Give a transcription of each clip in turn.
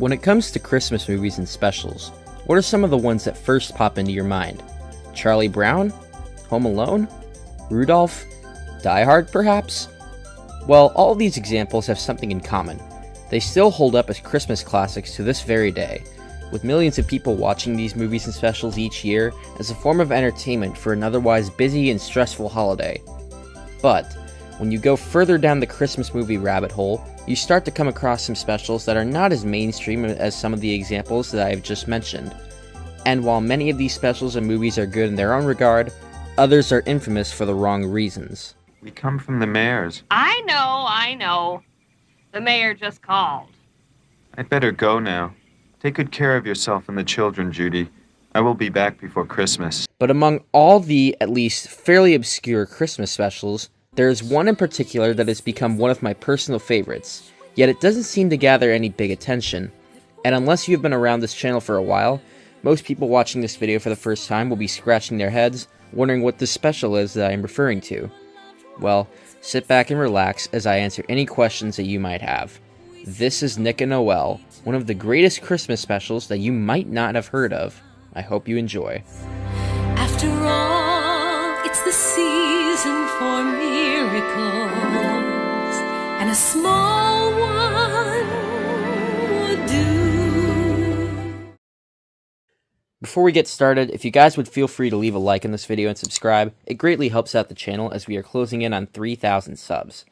When it comes to Christmas movies and specials, what are some of the ones that first pop into your mind? Charlie Brown? Home Alone? Rudolph? Die Hard, perhaps? Well, all of these examples have something in common. They still hold up as Christmas classics to this very day, with millions of people watching these movies and specials each year as a form of entertainment for an otherwise busy and stressful holiday. But, when you go further down the Christmas movie rabbit hole, you start to come across some specials that are not as mainstream as some of the examples that I have just mentioned. And while many of these specials and movies are good in their own regard, others are infamous for the wrong reasons. We come from the mayor's. I know. The mayor just called. I'd better go now. Take good care of yourself and the children, Judy. I will be back before Christmas. But among all the, at least, fairly obscure Christmas specials, there is one in particular that has become one of my personal favorites, yet it doesn't seem to gather any big attention. And unless you have been around this channel for a while, most people watching this video for the first time will be scratching their heads, wondering what this special is that I am referring to. Well, sit back and relax as I answer any questions that you might have. This is Nick and Noel, one of the greatest Christmas specials that you might not have heard of. I hope you enjoy. After all, it's the season for miracles, and a small one would do. Before we get started, if you guys would feel free to leave a like on this video and subscribe, it greatly helps out the channel as we are closing in on 3,000 subs.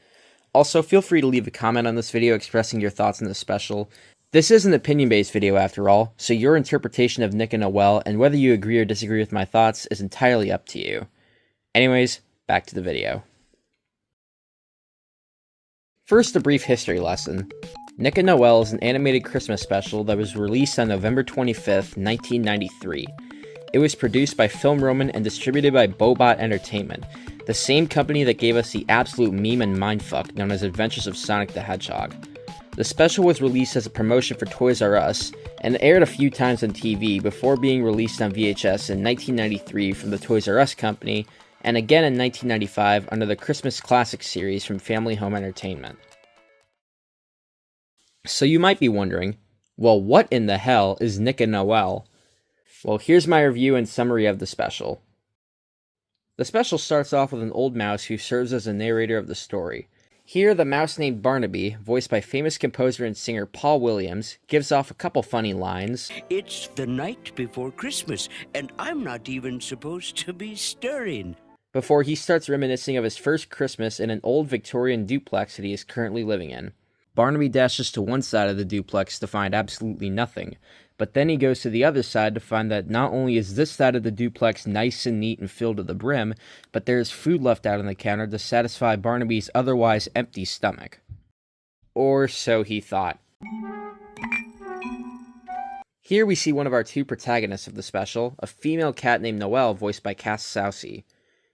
Also, feel free to leave a comment on this video expressing your thoughts on this special. This is an opinion-based video after all, so your interpretation of Nick and Noel and whether you agree or disagree with my thoughts is entirely up to you. Anyways, back to the video. First, a brief history lesson. Nick and Noel is an animated Christmas special that was released on November 25th, 1993. It was produced by Film Roman and distributed by Bobot Entertainment, the same company that gave us the absolute meme and mindfuck known as Adventures of Sonic the Hedgehog. The special was released as a promotion for Toys R Us, and aired a few times on TV before being released on VHS in 1993 from the Toys R Us company, and again in 1995 under the Christmas Classics series from Family Home Entertainment. So you might be wondering, well, what in the hell is Nick and Noel? Well, here's my review and summary of the special. The special starts off with an old mouse who serves as a narrator of the story. Here, the mouse named Barnaby, voiced by famous composer and singer Paul Williams, gives off a couple funny lines. It's the night before Christmas, and I'm not even supposed to be stirring. Before he starts reminiscing of his first Christmas in an old Victorian duplex that he is currently living in. Barnaby dashes to one side of the duplex to find absolutely nothing, but then he goes to the other side to find that not only is this side of the duplex nice and neat and filled to the brim, but there is food left out on the counter to satisfy Barnaby's otherwise empty stomach. Or so he thought. Here we see one of our two protagonists of the special, a female cat named Noelle voiced by Cass Sousey.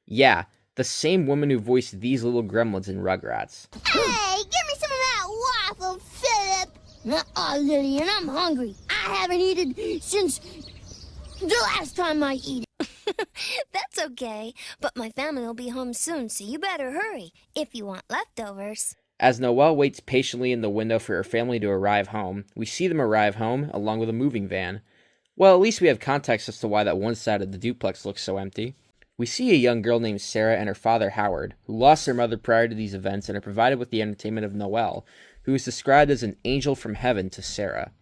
Yeah, the same woman who voiced these little gremlins in Rugrats. Hey, give me some of that waffle, Philip! Nuh-uh, Lillian, I'm hungry. I haven't eaten since the last time I eat. That's okay, but my family will be home soon, so you better hurry if you want leftovers. As Noelle waits patiently in the window for her family to arrive home, we see them arrive home along with a moving van. Well, at least we have context as to why that one side of the duplex looks so empty. We see a young girl named Sarah and her father Howard, who lost their mother prior to these events and are provided with the entertainment of Noelle, who is described as an angel from heaven to Sarah.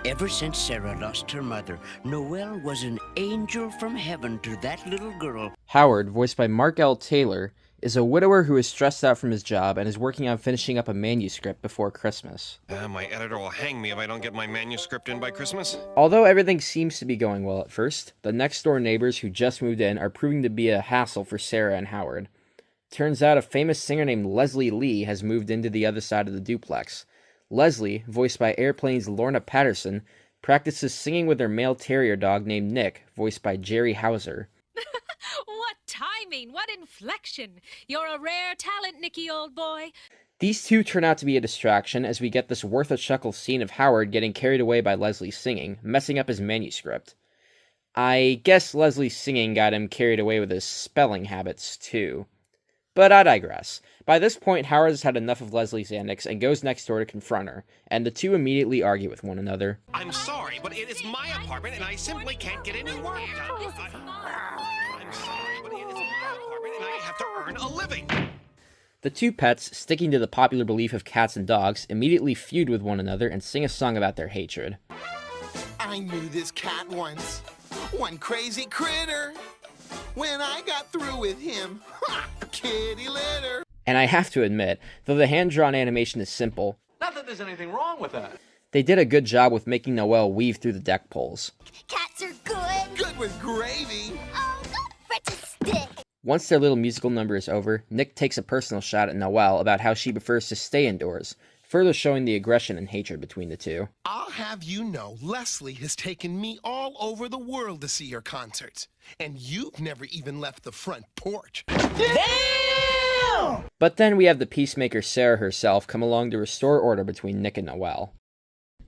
Ever since Sarah lost her mother, Noel was an angel from heaven to that little girl. Howard, voiced by Mark L. Taylor, is a widower who is stressed out from his job and is working on finishing up a manuscript before Christmas. My editor will hang me if I don't get my manuscript in by Christmas. Although everything seems to be going well at first, the next-door neighbors who just moved in are proving to be a hassle for Sarah and Howard. Turns out a famous singer named Leslie Lee has moved into the other side of the duplex. Leslie, voiced by Airplane's Lorna Patterson, practices singing with her male terrier dog named Nick, voiced by Jerry Hauser. What timing! What inflection! You're a rare talent, Nicky, old boy! These two turn out to be a distraction as we get this worth-a-chuckle scene of Howard getting carried away by Leslie's singing, messing up his manuscript. I guess Leslie's singing got him carried away with his spelling habits, too. But I digress. By this point, Howard has had enough of Leslie's antics and goes next door to confront her, and the two immediately argue with one another. I'm sorry, but it is my apartment and I simply can't get any work done. I'm sorry, but it is my apartment and I have to earn a living. The two pets, sticking to the popular belief of cats and dogs, immediately feud with one another and sing a song about their hatred. I knew this cat once. One crazy critter. When I got through with him, kitty litter. And I have to admit, though the hand-drawn animation is simple, not that there's anything wrong with that, they did a good job with making Noel weave through the deck poles. Cats are good. Good with gravy. Oh, don't fetch a stick. Once their little musical number is over, Nick takes a personal shot at Noel about how she prefers to stay indoors, further showing the aggression and hatred between the two. I'll have you know, Leslie has taken me all over the world to see your concerts, and you've never even left the front porch. Damn! But then we have the peacemaker Sarah herself come along to restore order between Nick and Noel.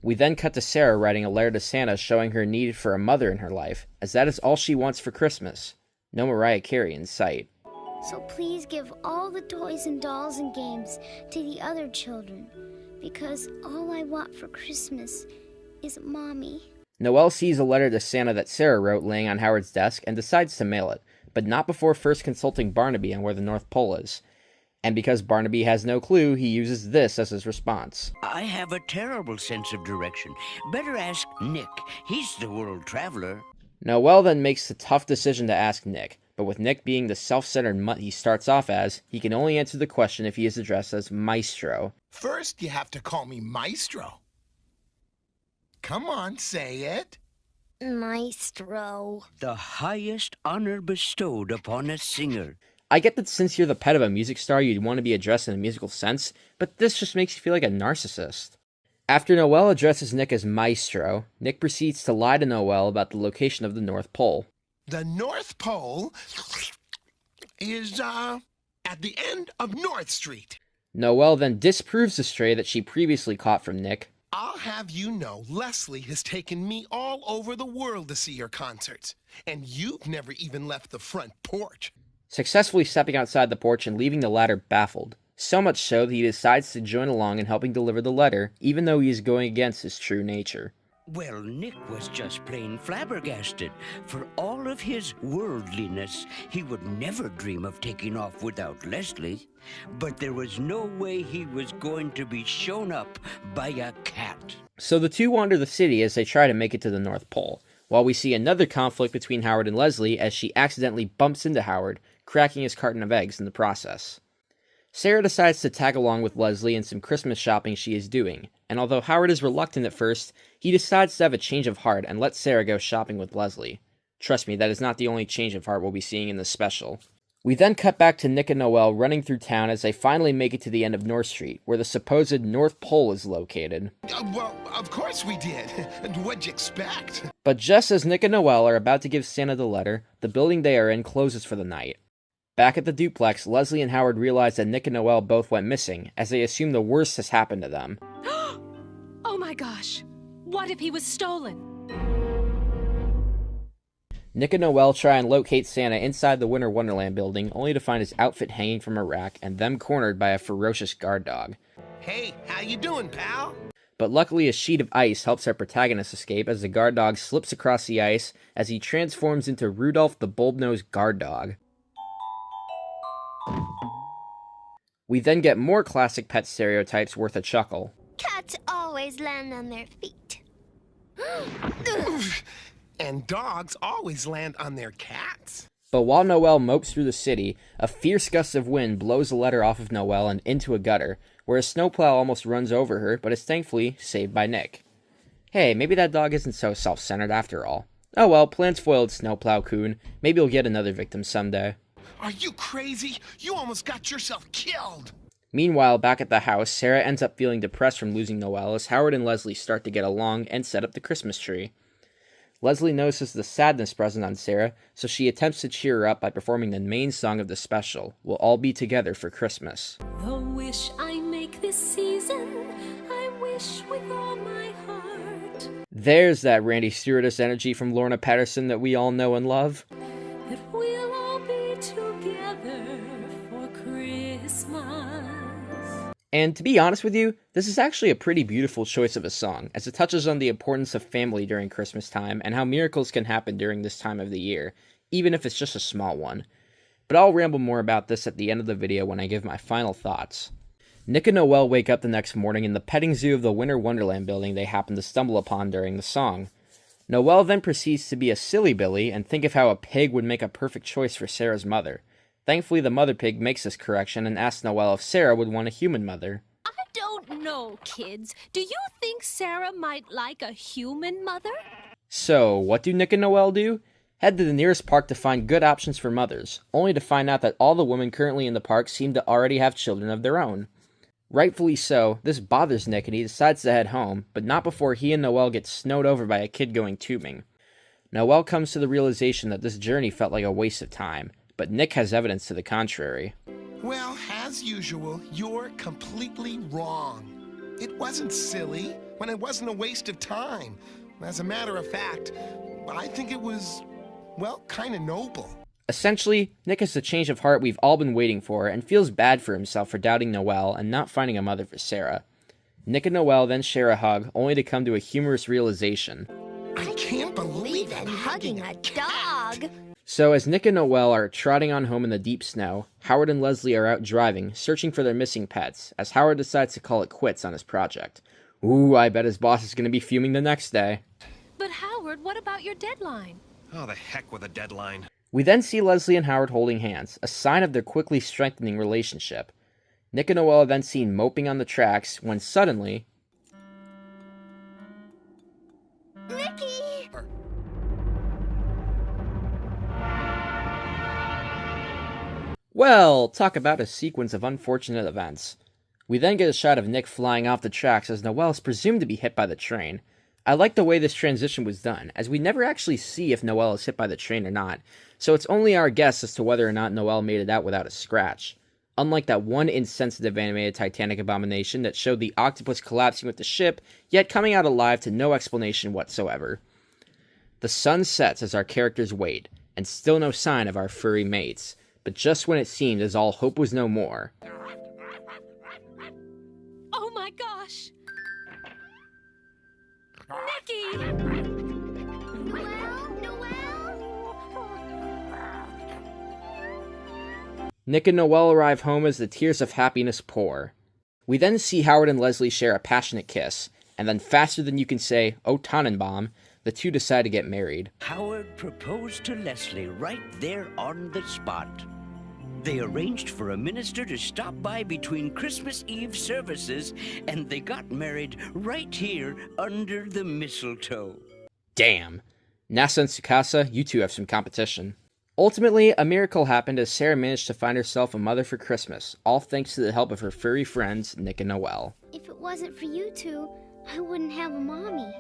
We then cut to Sarah writing a letter to Santa showing her need for a mother in her life, as that is all she wants for Christmas. No Mariah Carey in sight. So please give all the toys and dolls and games to the other children, because all I want for Christmas is Mommy. Noel sees a letter to Santa that Sarah wrote laying on Howard's desk and decides to mail it, but not before first consulting Barnaby on where the North Pole is. And because Barnaby has no clue, he uses this as his response. I have a terrible sense of direction. Better ask Nick. He's the world traveler. Noel then makes the tough decision to ask Nick, but with Nick being the self-centered mutt he starts off as, he can only answer the question if he is addressed as Maestro. First, you have to call me Maestro. Come on, say it. Maestro. The highest honor bestowed upon a singer. I get that since you're the pet of a music star, you'd want to be addressed in a musical sense, but this just makes you feel like a narcissist. After Noel addresses Nick as Maestro, Nick proceeds to lie to Noel about the location of the North Pole. The North Pole is, at the end of North Street. Noel then disproves the stray that she previously caught from Nick. I'll have you know, Leslie has taken me all over the world to see your concerts, and you've never even left the front porch. Successfully stepping outside the porch and leaving the latter baffled. So much so that he decides to join along in helping deliver the letter, even though he is going against his true nature. Well, Nick was just plain flabbergasted. For all of his worldliness, he would never dream of taking off without Leslie. But there was no way he was going to be shown up by a cat. So the two wander the city as they try to make it to the North Pole, while we see another conflict between Howard and Leslie as she accidentally bumps into Howard, cracking his carton of eggs in the process. Sarah decides to tag along with Leslie in some Christmas shopping she is doing, and although Howard is reluctant at first, he decides to have a change of heart and lets Sarah go shopping with Leslie. Trust me, that is not the only change of heart we'll be seeing in this special. We then cut back to Nick and Noel running through town as they finally make it to the end of North Street, where the supposed North Pole is located. Well, of course we did. What'd you expect? But just as Nick and Noel are about to give Santa the letter, the building they are in closes for the night. Back at the duplex, Leslie and Howard realize that Nick and Noel both went missing, as they assume the worst has happened to them. Oh my gosh! What if he was stolen? Nick and Noel try and locate Santa inside the Winter Wonderland building, only to find his outfit hanging from a rack and them cornered by a ferocious guard dog. Hey, how you doing, pal? But luckily a sheet of ice helps our protagonist escape as the guard dog slips across the ice as he transforms into Rudolph the Bulb-Nosed Guard Dog. We then get more classic pet stereotypes worth a chuckle. Cats always land on their feet. And dogs always land on their cats. But while Noel mopes through the city, a fierce gust of wind blows the letter off of Noel and into a gutter, where a snowplow almost runs over her, but is thankfully saved by Nick. Hey, maybe that dog isn't so self-centered after all. Oh well, plans foiled, snowplow coon. Maybe you'll get another victim someday. Are you crazy? You almost got yourself killed. Meanwhile, back at the house, Sarah ends up feeling depressed from losing Noel as Howard and Leslie start to get along and set up the Christmas tree. Leslie notices the sadness present on Sarah, so she attempts to cheer her up by performing the main song of the special, We'll All Be Together for Christmas. The wish I make this season, I wish with all my heart. There's that Randy Stewardess energy from Lorna Patterson that we all know and love. That we'll all be together for Christmas. And to be honest with you, this is actually a pretty beautiful choice of a song, as it touches on the importance of family during Christmas time and how miracles can happen during this time of the year, even if it's just a small one. But I'll ramble more about this at the end of the video when I give my final thoughts. Nick and Noel wake up the next morning in the petting zoo of the Winter Wonderland building they happen to stumble upon during the song. Noel then proceeds to be a silly Billy and think of how a pig would make a perfect choice for Sarah's mother. Thankfully, the mother pig makes this correction and asks Noel if Sarah would want a human mother. I don't know, kids. Do you think Sarah might like a human mother? So, what do Nick and Noel do? Head to the nearest park to find good options for mothers, only to find out that all the women currently in the park seem to already have children of their own. Rightfully so, this bothers Nick and he decides to head home, but not before he and Noel get snowed over by a kid going tubing. Noel comes to the realization that this journey felt like a waste of time, but Nick has evidence to the contrary. Well, as usual, you're completely wrong. It wasn't silly, when it wasn't a waste of time. As a matter of fact, I think it was, well, kind of noble. Essentially, Nick has the change of heart we've all been waiting for and feels bad for himself for doubting Noel and not finding a mother for Sarah. Nick and Noel then share a hug, only to come to a humorous realization. I can't believe I'm hugging a dog. So as Nick and Noel are trotting on home in the deep snow, Howard and Leslie are out driving, searching for their missing pets, as Howard decides to call it quits on his project. Ooh, I bet his boss is going to be fuming the next day. But Howard, what about your deadline? Oh, the heck with a deadline. We then see Leslie and Howard holding hands, a sign of their quickly strengthening relationship. Nick and Noel are then seen moping on the tracks when suddenly... Nicky! Well, talk about a sequence of unfortunate events. We then get a shot of Nick flying off the tracks as Noel is presumed to be hit by the train. I like the way this transition was done, as we never actually see if Noel is hit by the train or not, so it's only our guess as to whether or not Noel made it out without a scratch. Unlike that one insensitive animated Titanic abomination that showed the octopus collapsing with the ship, yet coming out alive to no explanation whatsoever. The sun sets as our characters wait, and still no sign of our furry mates. But just when it seemed as all hope was no more. Oh my gosh! Nicky! Nick and Noel arrive home as the tears of happiness pour. We then see Howard and Leslie share a passionate kiss, and then faster than you can say, "Oh Tannenbaum," the two decide to get married. Howard proposed to Leslie right there on the spot. They arranged for a minister to stop by between Christmas Eve services, and they got married right here under the mistletoe. Damn. NASA and Tsukasa, you two have some competition. Ultimately, a miracle happened as Sarah managed to find herself a mother for Christmas, all thanks to the help of her furry friends, Nick and Noel. If it wasn't for you two, I wouldn't have a mommy.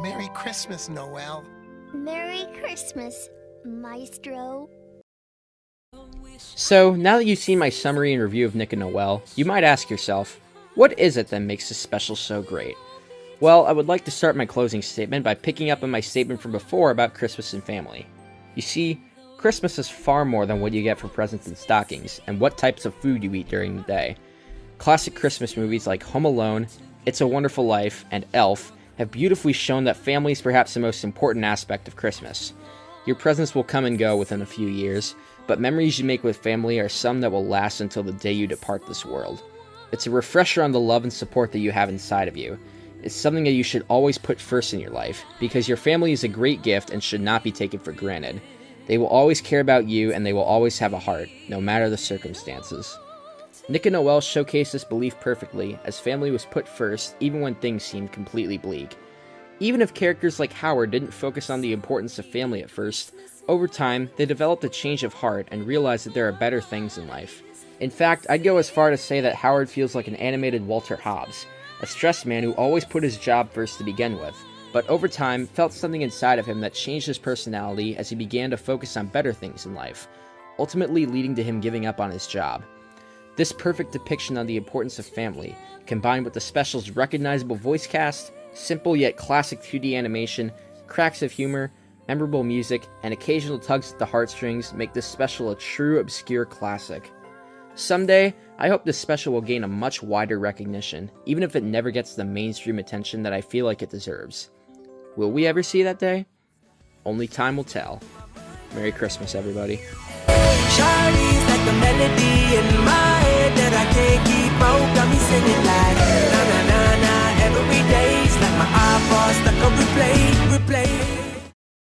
Merry Christmas, Noel. Merry Christmas, Maestro. So, now that you've seen my summary and review of Nick and Noel, you might ask yourself, what is it that makes this special so great? Well, I would like to start my closing statement by picking up on my statement from before about Christmas and family. You see, Christmas is far more than what you get for presents and stockings, and what types of food you eat during the day. Classic Christmas movies like Home Alone, It's a Wonderful Life, and Elf have beautifully shown that family is perhaps the most important aspect of Christmas. Your presents will come and go within a few years, but memories you make with family are some that will last until the day you depart this world. It's a refresher on the love and support that you have inside of you. It's something that you should always put first in your life, because your family is a great gift and should not be taken for granted. They will always care about you, and they will always have a heart, no matter the circumstances. Nick and Noel showcase this belief perfectly, as family was put first even when things seemed completely bleak. Even if characters like Howard didn't focus on the importance of family at first, over time, they developed a change of heart and realized that there are better things in life. In fact, I'd go as far to say that Howard feels like an animated Walter Hobbs, a stressed man who always put his job first to begin with, but over time felt something inside of him that changed his personality as he began to focus on better things in life, ultimately leading to him giving up on his job. This perfect depiction on the importance of family, combined with the special's recognizable voice cast, simple yet classic 2D animation, cracks of humor, memorable music, and occasional tugs at the heartstrings make this special a true obscure classic. Someday, I hope this special will gain a much wider recognition, even if it never gets the mainstream attention that I feel like it deserves. Will we ever see that day? Only time will tell. Merry Christmas, everybody. Charlie's like the melody in my head that I can't keep out. Got me singing like na na na na every day's like my iPod stuck on replay.